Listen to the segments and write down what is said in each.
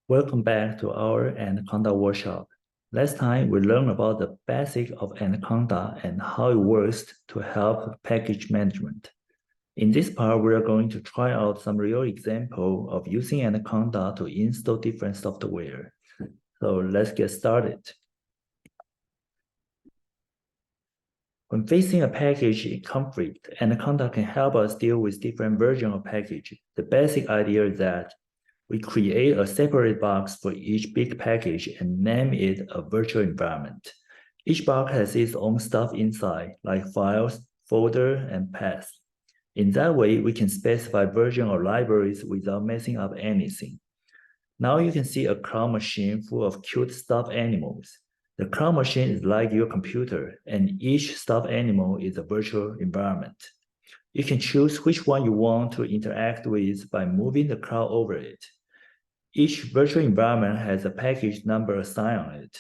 Welcome back to our Anaconda workshop. Last time we learned about the basic of Anaconda and how it works to help package management. In this part, we are going to try out some real example of using Anaconda to install different software. So let's get started. When facing a package in conflict, Anaconda can help us deal with different versions of package. The basic idea is that we create a separate box for each big package and name it a virtual environment. Each box has its own stuff inside, like files, folder, and paths. In that way, we can specify versions or libraries without messing up anything. Now you can see a claw machine full of cute stuffed animals. The claw machine is like your computer, and each stuffed animal is a virtual environment. You can choose which one you want to interact with by moving the claw over it. Each virtual environment has a package number assigned on it.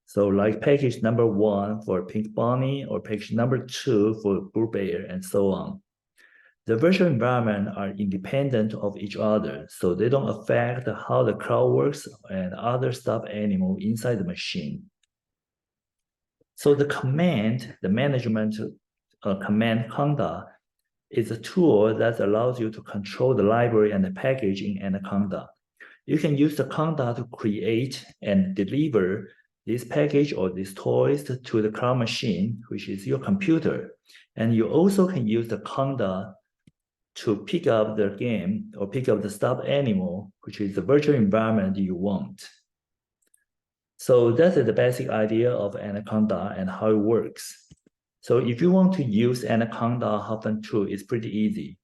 So like package number 1 for pink bunny or package number 2 for blue bear and so on. The virtual environments are independent of each other, so they don't affect how the claw works and other stuffed animal inside the machine. So the management command Conda is a tool that allows you to control the library and the package in Anaconda. You can use the Conda to create and deliver this package or these toys to the claw machine, which is your computer. And you also can use the Conda to pick up the game or pick up the stuffed animal, which is the virtual environment you want. So that's the basic idea of Anaconda and how it works. So if you want to use Anaconda Half-2, it's pretty easy.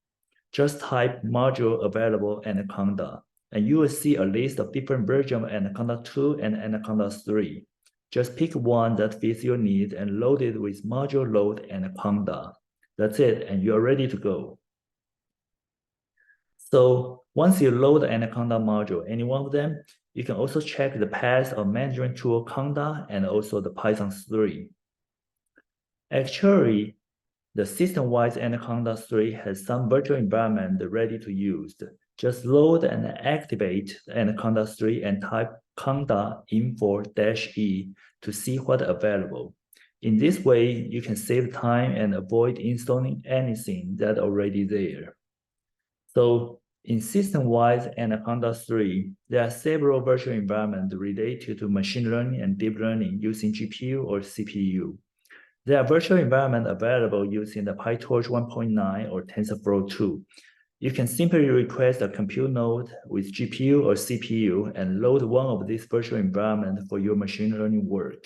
Just type module available Anaconda, and you will see a list of different versions of Anaconda 2 and Anaconda 3. Just pick one that fits your needs and load it with module load Anaconda. That's it, and you're ready to go. So once you load the Anaconda module, any one of them, you can also check the path of management tool Conda and also the Python 3. Actually, the system-wide Anaconda 3 has some virtual environment ready to use. Just load and activate Anaconda 3 and type Conda info-e to see what's available. In this way, you can save time and avoid installing anything that's already there. So in system-wide Anaconda 3, there are several virtual environments related to machine learning and deep learning using GPU or CPU. There are virtual environments available using the PyTorch 1.9 or TensorFlow 2. You can simply request a compute node with GPU or CPU and load one of these virtual environments for your machine learning work.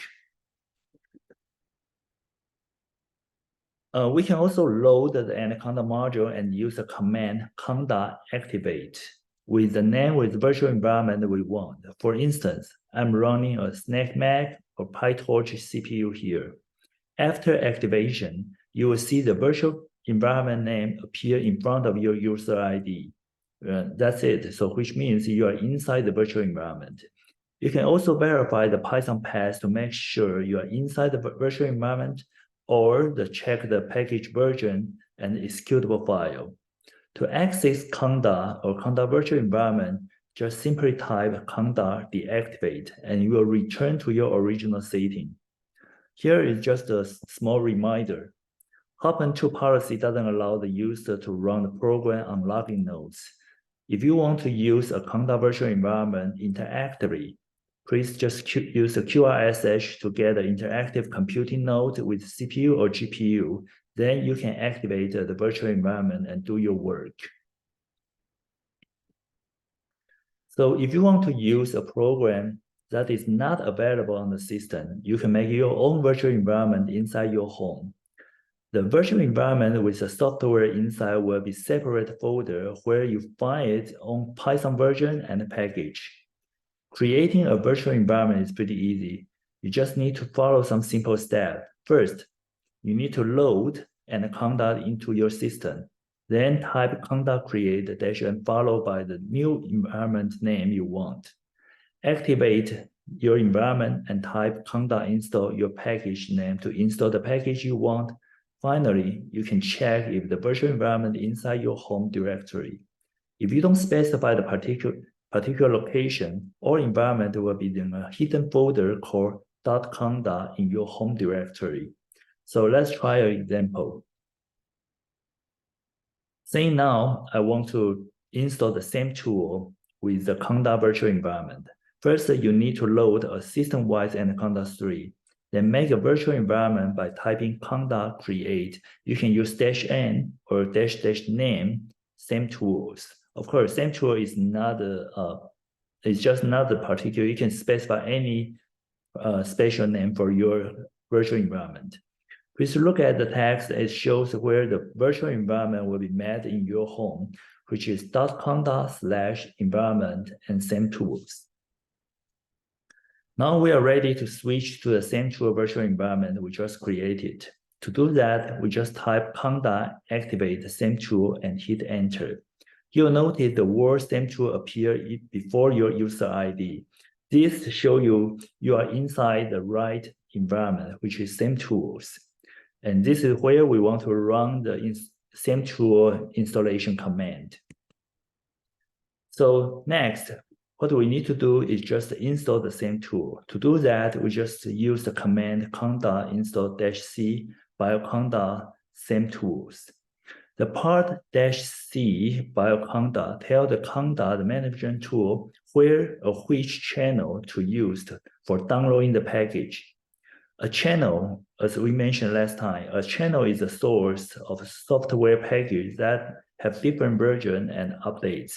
We can also load the Anaconda module and use the command conda activate with the name with virtual environment we want. For instance, I'm running a SnakeMag or PyTorch CPU here. After activation, you will see the virtual environment name appear in front of your user ID. That's it, so which means you are inside the virtual environment. You can also verify the Python path to make sure you are inside the virtual environment or check the package version and executable file. To access Conda or Conda virtual environment, just simply type conda deactivate and you will return to your original setting. Here is just a small reminder. Half-2 policy doesn't allow the user to run the program on login nodes. If you want to use a Conda virtual environment interactively, please just use the QRSH to get an interactive computing node with CPU or GPU. Then you can activate the virtual environment and do your work. So if you want to use a program that is not available on the system, you can make your own virtual environment inside your home. The virtual environment with the software inside will be separate folder where you find it on Python version and package. Creating a virtual environment is pretty easy. You just need to follow some simple steps. First, you need to load Anaconda into your system. Then type conda create dash and followed by the new environment name you want. Activate your environment and type conda install your package name to install the package you want. Finally, you can check if the virtual environment inside your home directory. If you don't specify the particular location or environment will be in a hidden folder called .conda in your home directory. So let's try an example. Say now I want to install the same tool with the Conda virtual environment. First, you need to load a system-wide Anaconda3. Then make a virtual environment by typing conda create. You can use -n or --name, same tools. Of course, same tool is not it's just not the particular. You can specify any special name for your virtual environment. Please look at the text. It shows where the virtual environment will be met in your home, which is .conda/environment and same tools. Now we are ready to switch to the same tool virtual environment we just created. To do that, we just type conda activate the same tool and hit enter. You'll notice the word same tool appear before your user ID. This shows you are inside the right environment, which is same tools. And this is where we want to run the same tool installation command. So next, what we need to do is just install the same tool. To do that, we just use the command conda install -c bioconda same tools. The part -c bioconda tell the conda, the management tool, where or which channel to use for downloading the package. A channel, as we mentioned last time, a channel is a source of software packages that have different versions and updates.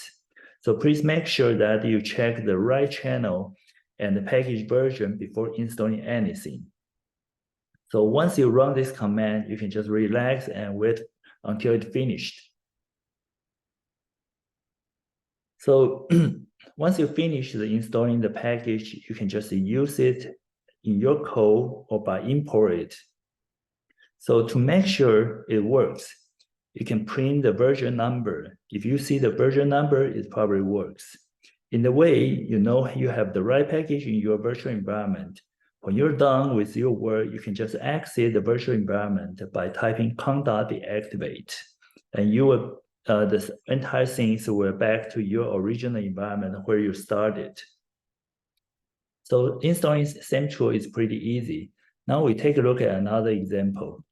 So please make sure that you check the right channel and the package version before installing anything. So once you run this command, you can just relax and wait until it's finished. So once you finish installing the package, you can just use it in your code or by import it. So to make sure it works, you can print the version number. If you see the version number, it probably works. In the way, you know you have the right package in your virtual environment. When you're done with your work, you can just exit the virtual environment by typing conda deactivate, and you will the entire things will back to your original environment where you started. So installing same tool is pretty easy. Now we take a look at another example.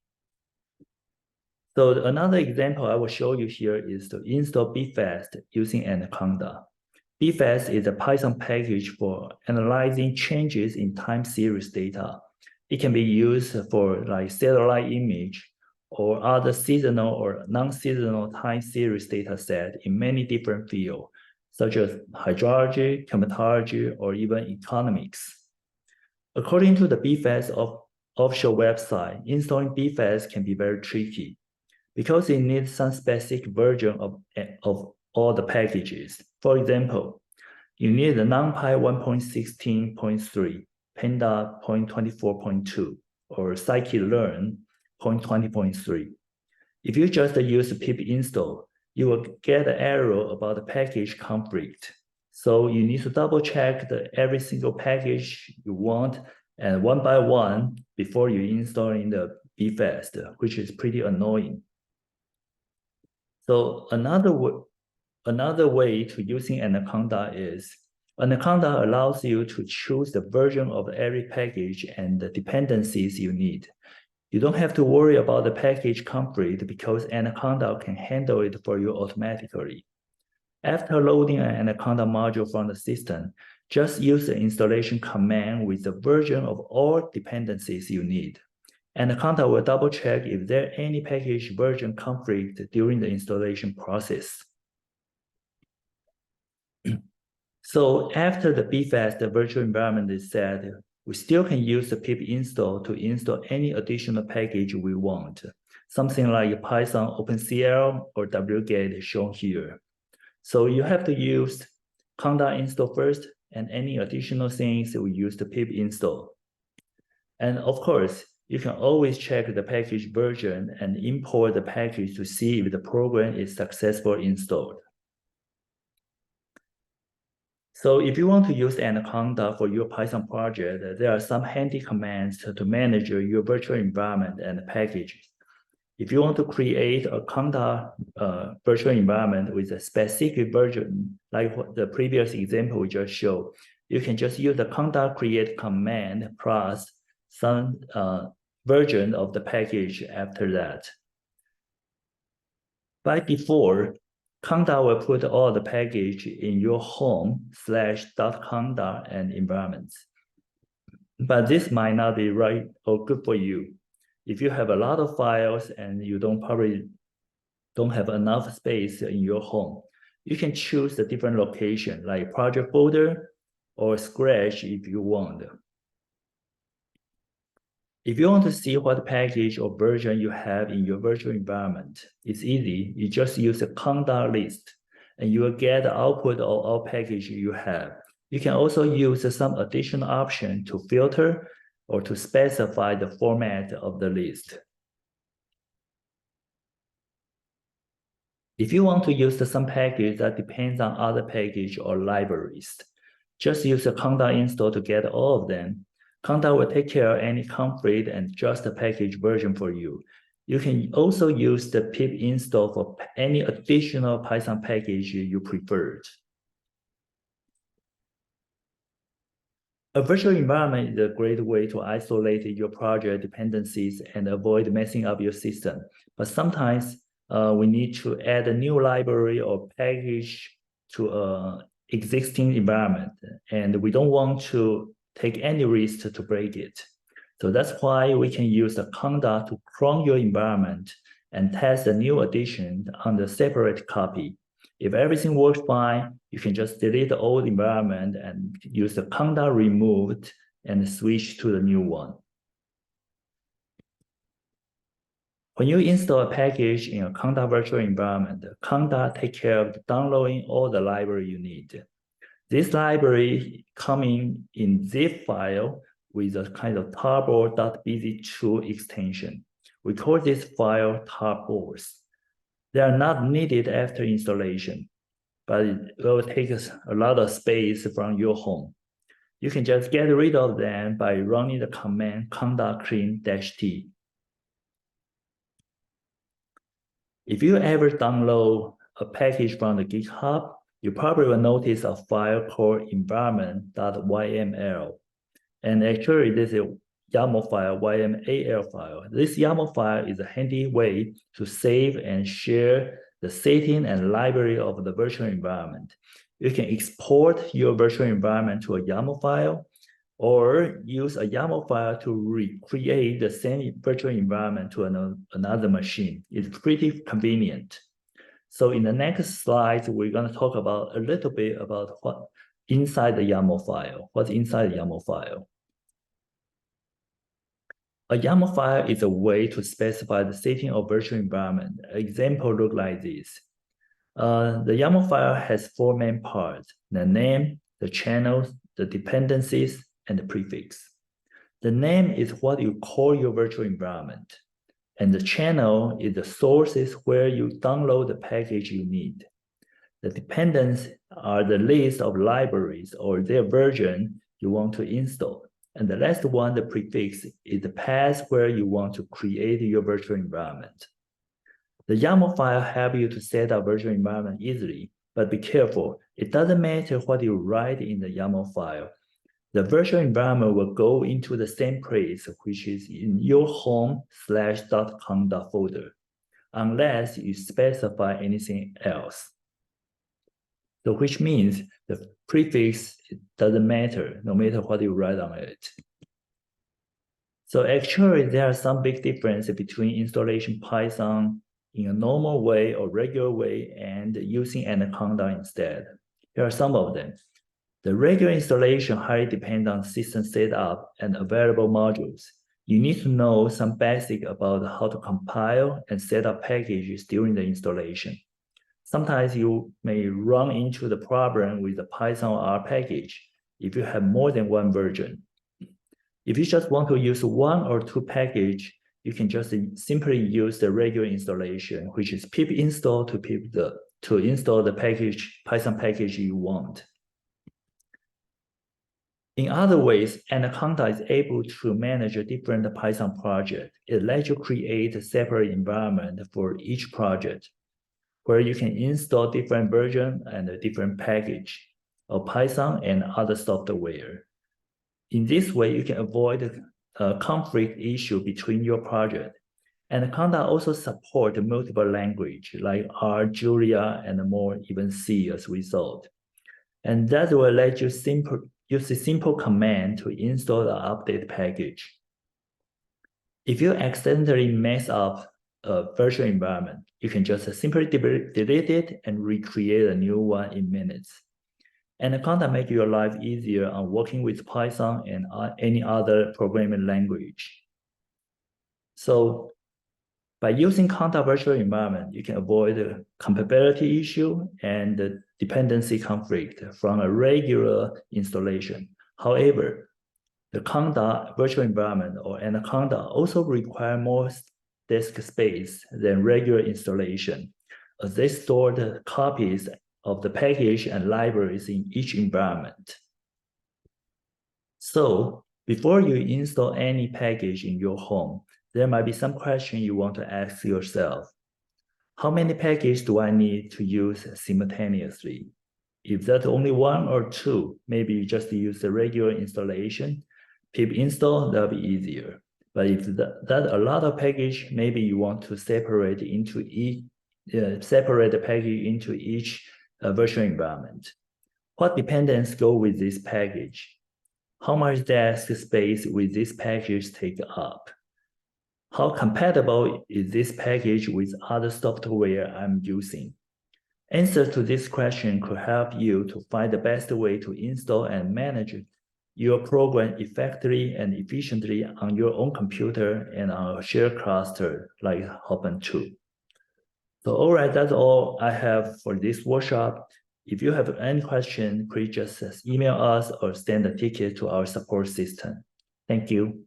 So another example I will show you here is to install BFast using Anaconda. BFast is a Python package for analyzing changes in time series data. It can be used for like satellite image or other seasonal or non-seasonal time series data set in many different fields, such as hydrology, climatology, or even economics. According to the BFast offshore website, installing BFast can be very tricky because it needs some specific version of all the packages. For example, you need the NumPy 1.16.3, Panda 0.24.2, or scikit-learn 0.20.3. If you just use pip install, you will get an error about the package conflict. So you need to double check every single package you want and one by one before you install in the BFast, which is pretty annoying. So another way to using Anaconda is Anaconda allows you to choose the version of every package and the dependencies you need. You don't have to worry about the package conflict because Anaconda can handle it for you automatically. After loading an Anaconda module from the system, just use the installation command with the version of all dependencies you need. Anaconda will double check if there are any package version conflict during the installation process. So after the BFast, the virtual environment is set, we still can use the pip install to install any additional package we want, something like Python OpenCL or wget shown here. So you have to use conda install first, and any additional things we use the pip install. And of course, you can always check the package version and import the package to see if the program is successfully installed. So if you want to use Anaconda for your Python project, there are some handy commands to manage your virtual environment and packages. If you want to create a Conda virtual environment with a specific version, like what the previous example we just showed, you can just use the Conda create command plus some version of the package after that. By default, Conda will put all the package in your home /.conda and environments. But this might not be right or good for you. If you have a lot of files and you probably don't have enough space in your home, you can choose a different location like project folder or Scratch if you want. If you want to see what package or version you have in your virtual environment, it's easy. You just use a conda list and you will get the output of all packages you have. You can also use some additional option to filter or to specify the format of the list. If you want to use some package that depends on other package or libraries, just use a conda install to get all of them. Conda will take care of any conflict and just the package version for you. You can also use the pip install for any additional Python package you preferred. A virtual environment is a great way to isolate your project dependencies and avoid messing up your system. But sometimes we need to add a new library or package to an existing environment, and we don't want to take any risk to break it. So that's why we can use the conda to clone your environment and test the new addition on the separate copy. If everything works fine, you can just delete the old environment and use the conda removed and switch to the new one. When you install a package in a conda virtual environment, conda takes care of downloading all the library you need. This library coming in zip file with a kind of tarball.bz2 extension. We call this file tarballs. They are not needed after installation, but it will take a lot of space from your home. You can just get rid of them by running the command conda clean-t. If you ever download a package from the GitHub, you probably will notice a file called environment.yml. And actually, this is a YAML file, YAML file. This YAML file is a handy way to save and share the setting and library of the virtual environment. You can export your virtual environment to a YAML file or use a YAML file to recreate the same virtual environment to another machine. It's pretty convenient. So in the next slide, we're going to talk about a little bit about what's inside the YAML file. What's inside the YAML file? A YAML file is a way to specify the setting of virtual environment. An example look like this. The YAML file has four main parts: the name, the channels, the dependencies, and the prefix. The name is what you call your virtual environment, and the channel is the sources where you download the package you need. The dependents are the list of libraries or their version you want to install. And the last one, the prefix, is the path where you want to create your virtual environment. The YAML file helps you to set up virtual environment easily, but be careful. It doesn't matter what you write in the YAML file. The virtual environment will go into the same place, which is in your home /.conda folder, unless you specify anything else. So which means the prefix doesn't matter, no matter what you write on it. So actually, there are some big differences between installation Python in a normal way or regular way and using Anaconda instead. Here are some of them. The regular installation highly depends on system setup and available modules. You need to know some basic about how to compile and set up packages during the installation. Sometimes you may run into the problem with the Python R package if you have more than one version. If you just want to use one or two packages, you can just simply use the regular installation, which is pip install to install the package, Python package you want. In other ways, Anaconda is able to manage a different Python project. It lets you create a separate environment for each project, where you can install different version and a different package of Python and other software. In this way, you can avoid a conflict issue between your project. Anaconda also supports multiple languages like R, Julia, and more, even C as a result. And that will let you use a simple command to install the update package. If you accidentally mess up a virtual environment, you can just simply delete it and recreate a new one in minutes. Anaconda makes your life easier on working with Python and any other programming language. So by using Conda virtual environment, you can avoid the compatibility issue and the dependency conflict from a regular installation. However, the Conda virtual environment or Anaconda also require more disk space than regular installation, as they store the copies of the package and libraries in each environment. So before you install any package in your home, there might be some question you want to ask yourself. How many packages do I need to use simultaneously? If that's only one or two, maybe you just use the regular installation, pip install, that'll be easier. But if that's a lot of package, maybe you want to separate the package into each virtual environment. What dependents go with this package? How much disk space will this package take up? How compatible is this package with other software I'm using? Answer to this question could help you to find the best way to install and manage your program effectively and efficiently on your own computer and on a shared cluster like Hopin2. So all right, that's all I have for this workshop. If you have any question, please just email us or send a ticket to our support system. Thank you.